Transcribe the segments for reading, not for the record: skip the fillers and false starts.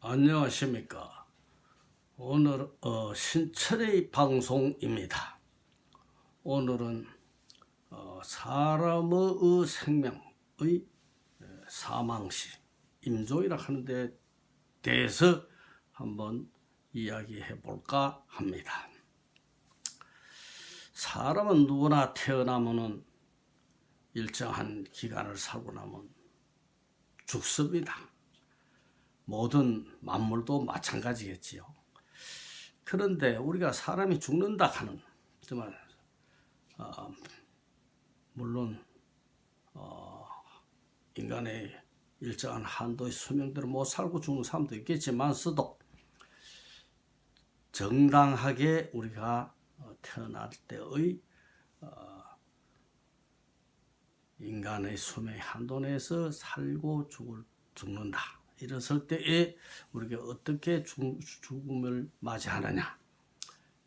안녕하십니까. 오늘 신철의 방송입니다. 오늘은 사람의 생명의 사망시 임종이라 하는 데 대해서 한번 이야기해 볼까 합니다. 사람은 누구나 태어나면은 일정한 기간을 살고 나면 죽습니다. 모든 만물도 마찬가지겠지요. 그런데 우리가 사람이 죽는다 하는 정말 물론 인간의 일정한 한도의 수명대로 못 살고 죽는 사람도 있겠지만서도 정당하게 우리가 태어날 때의 인간의 수명의 한도 내에서 살고 죽는다. 이랬을 때에 우리가 어떻게 죽음을 맞이하느냐,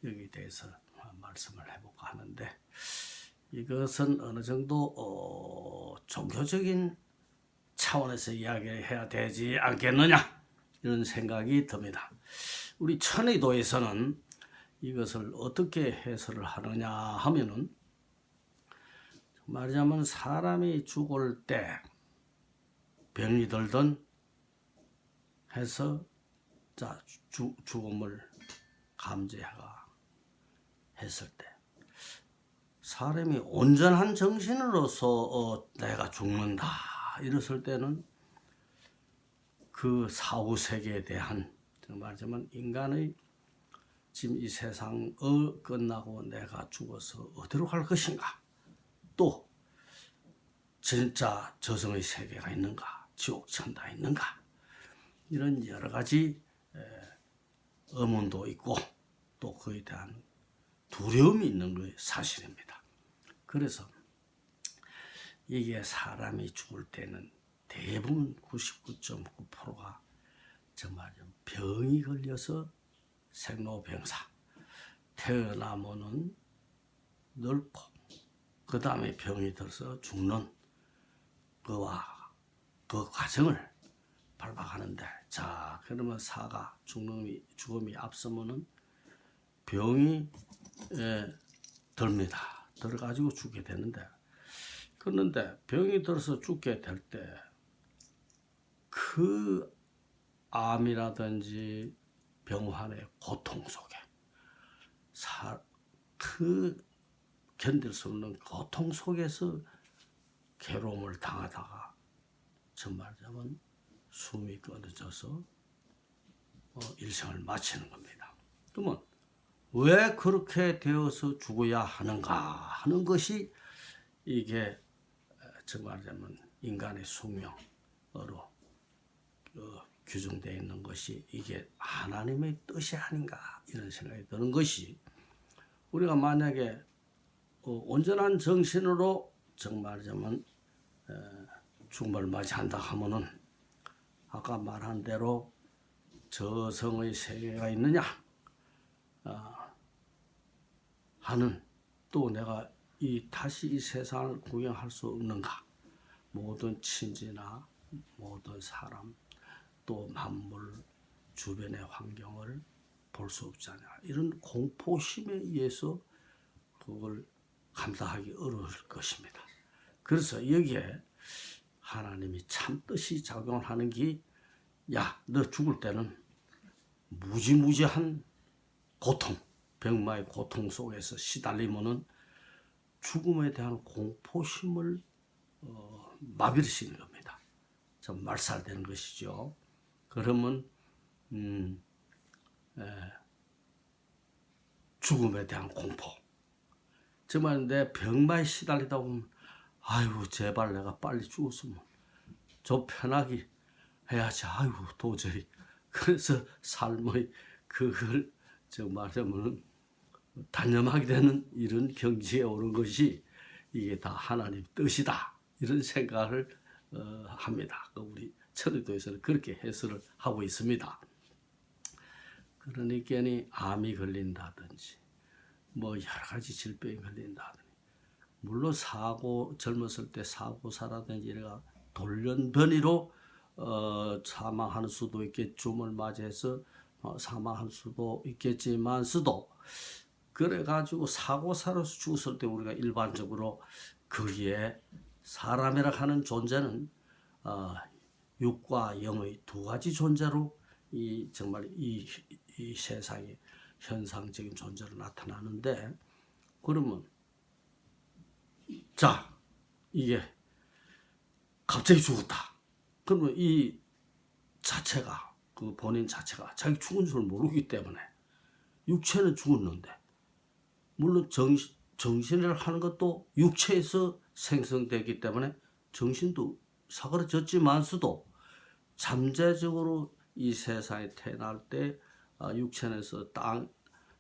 여기에 대해서 말씀을 해볼까 하는데, 이것은 어느 정도 종교적인 차원에서 이야기해야 되지 않겠느냐, 이런 생각이 듭니다. 우리 천의도에서는 이것을 어떻게 해설을 하느냐 하면은, 말하자면 사람이 죽을 때 병이 들든 해서 죽음을 감지해가 했을 때 사람이 온전한 정신으로서 내가 죽는다 이랬을 때는 그 사후세계에 대한, 말하자면 인간의 지금 이 세상을 끝나고 내가 죽어서 어디로 갈 것인가, 또 진짜 저승의 세계가 있는가, 지옥 천당이 있는가, 이런 여러 가지 의문도 있고 또 그에 대한 두려움이 있는 것이 사실입니다. 그래서 이게 사람이 죽을 때는 대부분 99.9%가 정말 병이 걸려서 생로병사, 태어나면은 늙고 그 다음에 병이 들어서 죽는 그와 그 과정을 밟아가는데, 자 그러면 사가 죽음이 앞서면은 병이 듭니다. 들어가지고 죽게 되는데, 그런데 병이 들어서 죽게 될 때 그 암이라든지 병환의 고통 속에 그 견딜 수 없는 고통 속에서 괴로움을 당하다가 정말자면 숨이 끊어져서 일생을 마치는 겁니다. 그러면 왜 그렇게 되어서 죽어야 하는가 하는 것이, 이게 정말자면 인간의 숙명으로 규정되어 있는 것이 이게 하나님의 뜻이 아닌가, 이런 생각이 드는 것이, 우리가 만약에 온전한 정신으로 정말자면 죽음을 맞이한다 하면은 아까 말한 대로 저승의 세계가 있느냐 하는, 또 내가 다시 이 세상을 구경할 수 없는가, 모든 친지나 모든 사람 또 만물 주변의 환경을 볼 수 없잖아, 이런 공포심에 의해서 그걸 감당하기 어려울 것입니다. 그래서 여기에 하나님이 참 뜻이 작용을 하는 게, 야, 너 죽을 때는 무지무지한 고통, 병마의 고통 속에서 시달리면은 죽음에 대한 공포심을 마비를 시키는 겁니다. 좀 말살되는 것이죠. 그러면 죽음에 대한 공포, 정말 내 병마에 시달리다 보면 아이고 제발 내가 빨리 죽었으면 좀 편하게 해야지, 아이고 도저히. 그래서 삶의 그걸 말하자면 단념하게 되는 이런 경지에 오는 것이, 이게 다 하나님 뜻이다, 이런 생각을 합니다. 우리 천의도에서는 그렇게 해설을 하고 있습니다. 그러니까 암이 걸린다든지 뭐 여러 가지 질병이 걸린다든지, 물론 젊었을 때 사고사라든지 이래가 돌연변이로 사망할 수도 있겠 죽음을 맞이해서 사망할 수도 있겠지만서도 그래가지고 사고사로서 죽었을 때 우리가 일반적으로 거기에 사람이라 하는 존재는 육과 영의 두 가지 존재로 정말 이 세상의 현상적인 존재로 나타나는데, 그러면 자 이게 갑자기 죽었다. 그러면 이 자체가 그 본인 자체가 자기 죽은 줄 모르기 때문에 육체는 죽었는데, 물론 정신을 하는 것도 육체에서 생성되기 때문에 정신도 사그러졌지만서도 잠재적으로 이 세상에 태어날 때 육체에서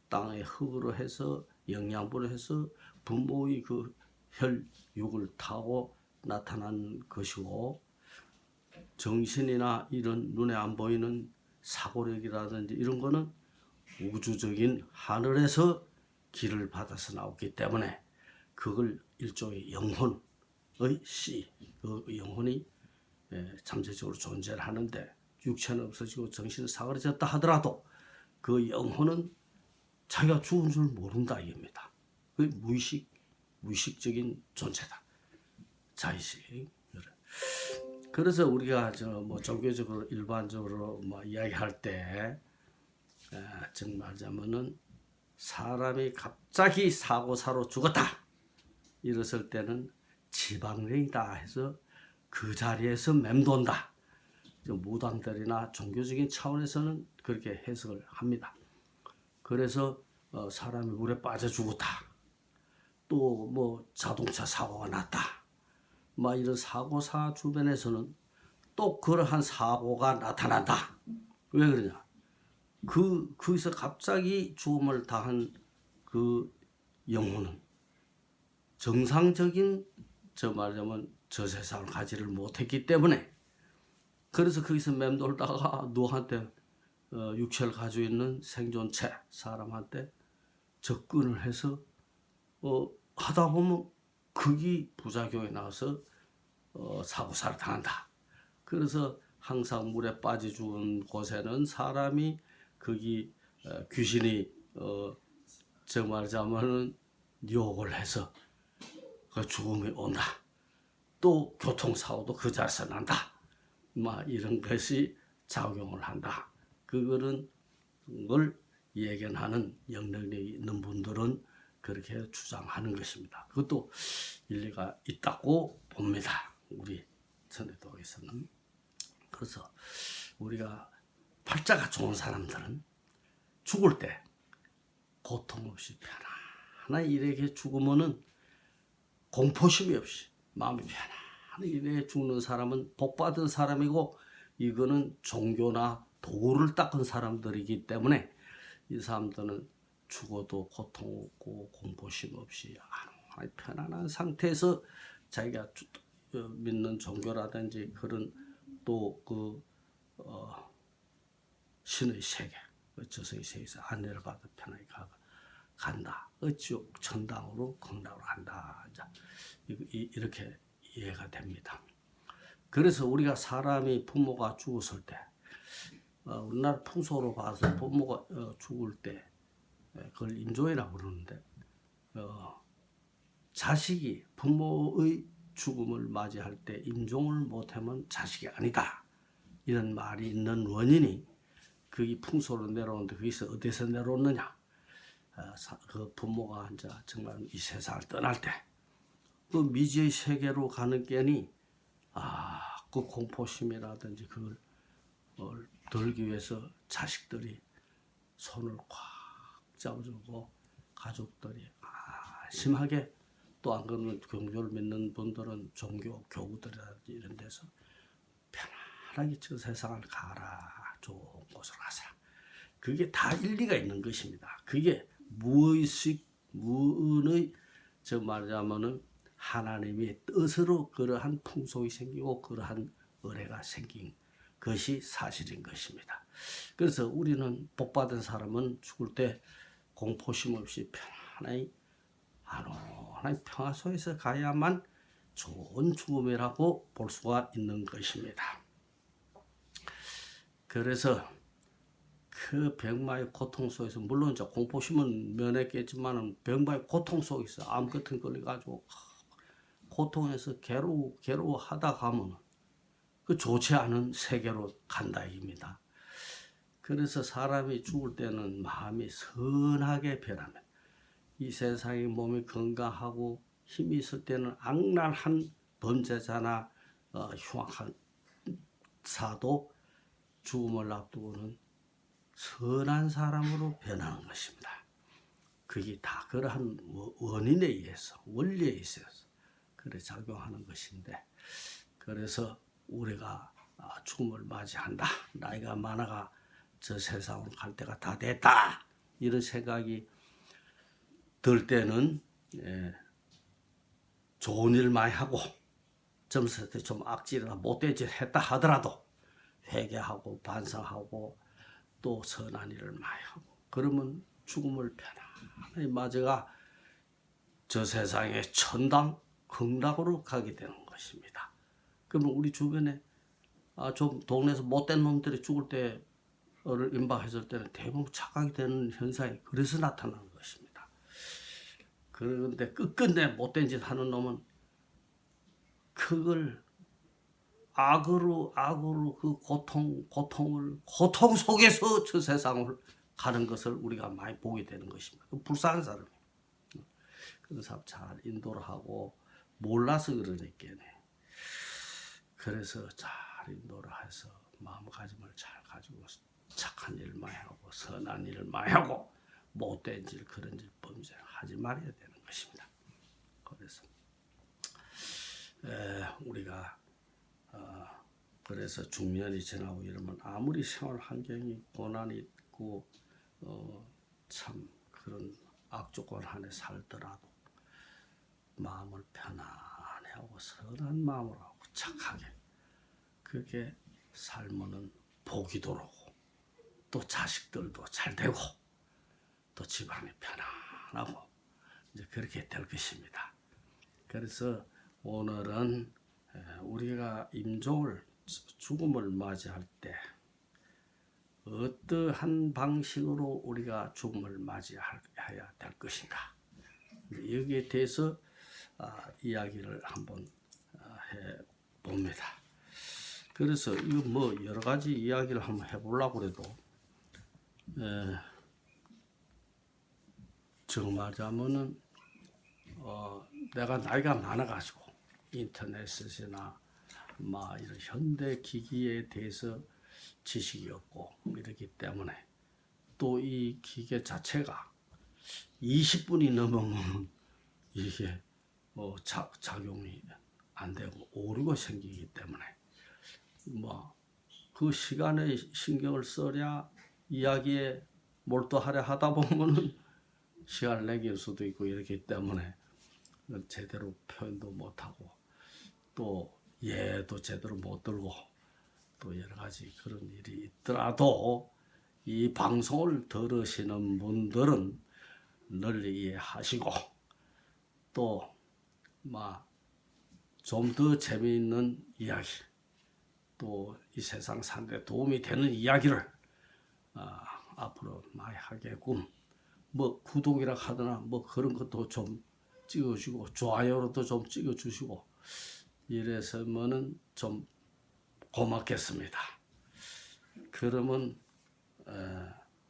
땅의 흙으로 해서 영양분을 해서 부모의 그 혈육을 타고 나타난 것이고, 정신이나 이런 눈에 안 보이는 사고력이라든지 이런 거는 우주적인 하늘에서 길을 받아서 나오기 때문에 그걸 일종의 영혼의 씨, 그 영혼이 잠재적으로 존재를 하는데, 육체는 없어지고 정신은 사그러졌다 하더라도 그 영혼은 자기가 죽은 줄 모른다 이겁니다. 그 무의식적인 존재다. 자의식. 그래서 우리가 종교적으로 일반적으로 이야기할 때 정말하자면은 사람이 갑자기 사고사로 죽었다 이랬을 때는 지방령이다 해서 그 자리에서 맴돈다. 무당들이나 종교적인 차원에서는 그렇게 해석을 합니다. 그래서 사람이 물에 빠져 죽었다. 또 자동차 사고가 났다. 이런 사고사 주변에서는 또 그러한 사고가 나타난다. 왜 그러냐? 거기서 갑자기 죽음을 당한 그 영혼은 정상적인 말하자면 저 세상을 가지를 못했기 때문에, 그래서 거기서 맴돌다가 누구한테 육체를 가지고 있는 생존체 사람한테 접근을 해서 하다 보면 극이 부작용이 나와서 사고사를 당한다. 그래서 항상 물에 빠져 죽은 곳에는 사람이 거기 귀신이 말하자면은 유혹을 해서 그 죽음이 온다. 또 교통사고도 그 자리에서 난다. 이런 것이 작용을 한다. 그거는 걸 예견하는 영향력이 있는 분들은 그렇게 주장하는 것입니다. 그것도 일리가 있다고 봅니다. 우리 천혜도에서는. 그래서 우리가 팔자가 좋은 사람들은 죽을 때 고통 없이 편안하게 이렇게 죽으면은 공포심이 없이 마음이 편안하게 이렇게 죽는 사람은 복받은 사람이고, 이거는 종교나 도를 닦은 사람들이기 때문에 이 사람들은 죽어도 고통 없고 공포심 없이 편안한 상태에서 자기가 믿는 종교라든지 그런 또 신의 세계, 저승의 세계에서 안내를 받아 편하게 간다. 쭉 천당으로 극락으로 간다. 이렇게 이해가 됩니다. 그래서 우리가 사람이 부모가 죽었을 때, 우리나라 풍속으로 봐서 부모가 죽을 때 그걸 임종이라고 그러는데, 자식이 부모의 죽음을 맞이할 때 임종을 못하면 자식이 아니다. 이런 말이 있는 원인이 그게 풍속으로 내려오는데, 거기서 어디서 내려오느냐? 그 부모가 이제 정말 이 세상을 떠날 때 그 미지의 세계로 가는 게니 그 공포심이라든지 그걸 들기 위해서 자식들이 손을 꽉 잡아주고 가족들이 심하게, 또 안 그러면 종교를 믿는 분들은 종교 교구들이라든지 이런 데서 편안하게 저 세상을 가라, 좋은 곳으로 가라. 그게 다 일리가 있는 것입니다. 그게 무의 말하자면은 하나님의 뜻으로 그러한 풍속이 생기고 그러한 의례가 생긴 것이 사실인 것입니다. 그래서 우리는 복받은 사람은 죽을 때 공포심 없이 편안히 안온한 평화 속에서 가야만 좋은 죽음이라고 볼 수가 있는 것입니다. 그래서 그 병마의 고통 속에서 물론 이제 공포심은 면했겠지만은 병마의 고통 속에서 암 같은 거 걸려가지고 고통에서 괴로워하다 가면 그 좋지 않은 세계로 간다 입니다. 그래서 사람이 죽을 때는 마음이 선하게 변하면 이 세상에 몸이 건강하고 힘이 있을 때는 악랄한 범죄자나 흉악한 사도 죽음을 앞두고는 선한 사람으로 변하는 것입니다. 그게 다 그러한 원인에 의해서 원리에 있어서 그래 작용하는 것인데, 그래서 우리가 죽음을 맞이한다. 나이가 많아가 저 세상으로 갈 때가 다 됐다. 이런 생각이 들 때는 좋은 일 많이 하고 젊었을 때 좀 악질이나 못된 짓 했다 하더라도 회개하고 반성하고 또 선한 일을 많이 하고 그러면 죽음을 편안히 맞아가 저 세상의 천당 극락으로 가게 되는 것입니다. 그러면 우리 주변에 좀 동네에서 못된 놈들이 죽을 때를 임박했을 때는 대부분 착각이 되는 현상이 그래서 나타나는 것입니다. 그런데 끝끝내 못된 짓 하는 놈은 그걸 악으로 그 고통 속에서 저 세상을 가는 것을 우리가 많이 보게 되는 것입니다. 불쌍한 사람이. 그런 사람 잘 인도를 하고 몰라서 그러니까. 그래서 잘 인도를 해서 마음가짐을 잘 가지고 착한 일 많이 하고 선한 일을 많이 하고 못된 일 그런 일 범죄를 하지 말아야 되는 것입니다. 그래서 우리가 그래서 중년이 지나고 이러면 아무리 생활 환경이 고난이 있고 참 그런 악조건 안에 살더라도 마음을 편안히 하고 선한 마음으로 하고 착하게 그렇게 살면은 복이 들어오고 또 자식들도 잘 되고 또 집안이 편안하고 이제 그렇게 될 것입니다. 그래서 오늘은 우리가 임종을 죽음을 맞이할 때 어떠한 방식으로 우리가 죽음을 맞이해야 될 것인가, 여기에 대해서 이야기를 한번 해봅니다. 그래서 이거 뭐 여러 가지 이야기를 한번 해보려고 해도 정말하자면은 내가 나이가 많아가지고 인터넷이나 이런 현대 기기에 대해서 지식이 없고 이렇기 때문에 또 이 기계 자체가 20분이 넘으면 이게 작용이 안 되고 오류가 생기기 때문에 그 시간에 신경을 써야 이야기에 몰두하려 하다 보면은 시간을 남길 수도 있고 이렇기 때문에 제대로 표현도 못하고 또 예도 제대로 못 들고 또 여러 가지 그런 일이 있더라도 이 방송을 들으시는 분들은 널리 이해하시고 또 좀 더 재미있는 이야기 또 이 세상 사는데 도움이 되는 이야기를 앞으로 많이 하게끔 구독이라 하거나 그런 것도 좀 찍어주시고 좋아요로도 좀 찍어주시고 이래서면은 좀 고맙겠습니다. 그러면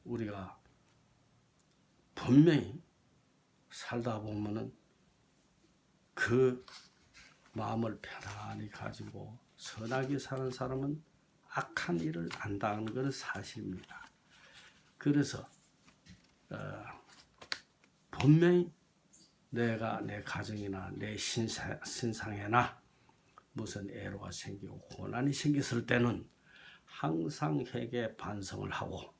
우리가 분명히 살다 보면은 그 마음을 편안히 가지고 선하게 사는 사람은 악한 일을 안 당하는 것은 사실입니다. 그래서 분명히 내가 내 가정이나 내 신상에나 무슨 애로가 생기고 고난이 생겼을 때는 항상 회개 반성을 하고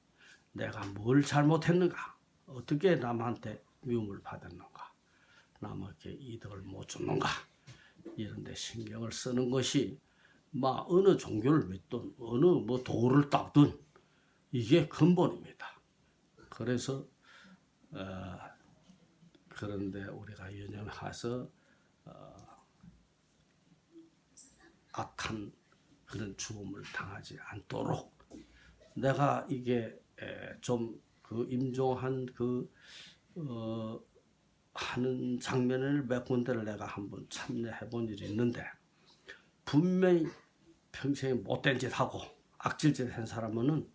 내가 뭘 잘못했는가, 어떻게 남한테 미움을 받았는가, 남에게 이득을 못 줬는가 이런 데 신경을 쓰는 것이 어느 종교를 믿든 어느 도를 닦든 이게 근본입니다. 그래서 그런데 우리가 유념해서 악한 그런 죽음을 당하지 않도록 내가 이게 좀 그 임종한 하는 장면을 몇 군데를 내가 한번 참여해 본 일이 있는데, 분명히 평생에 못된 짓 하고 악질 짓 한 사람은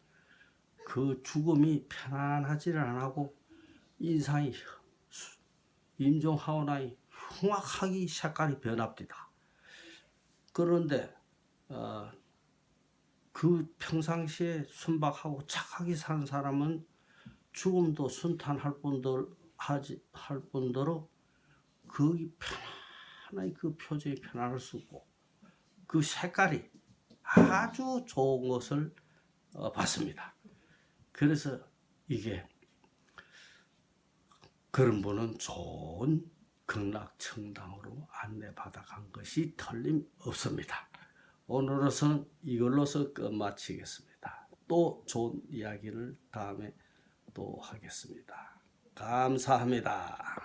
그 죽음이 편안하지를 않고 인상이 임종하고 나니 흉악하게 색깔이 변합니다. 그런데 그 평상시에 순박하고 착하게 산 사람은 죽음도 순탄할 뿐더러 그 편안하게 그 표정이 편안할 수 있고 그 색깔이 아주 좋은 것을 봤습니다. 그래서 이게 그런 분은 좋은 극락청당으로 안내받아간 것이 틀림없습니다. 오늘은 이걸로서 끝마치겠습니다. 또 좋은 이야기를 다음에 또 하겠습니다. 감사합니다.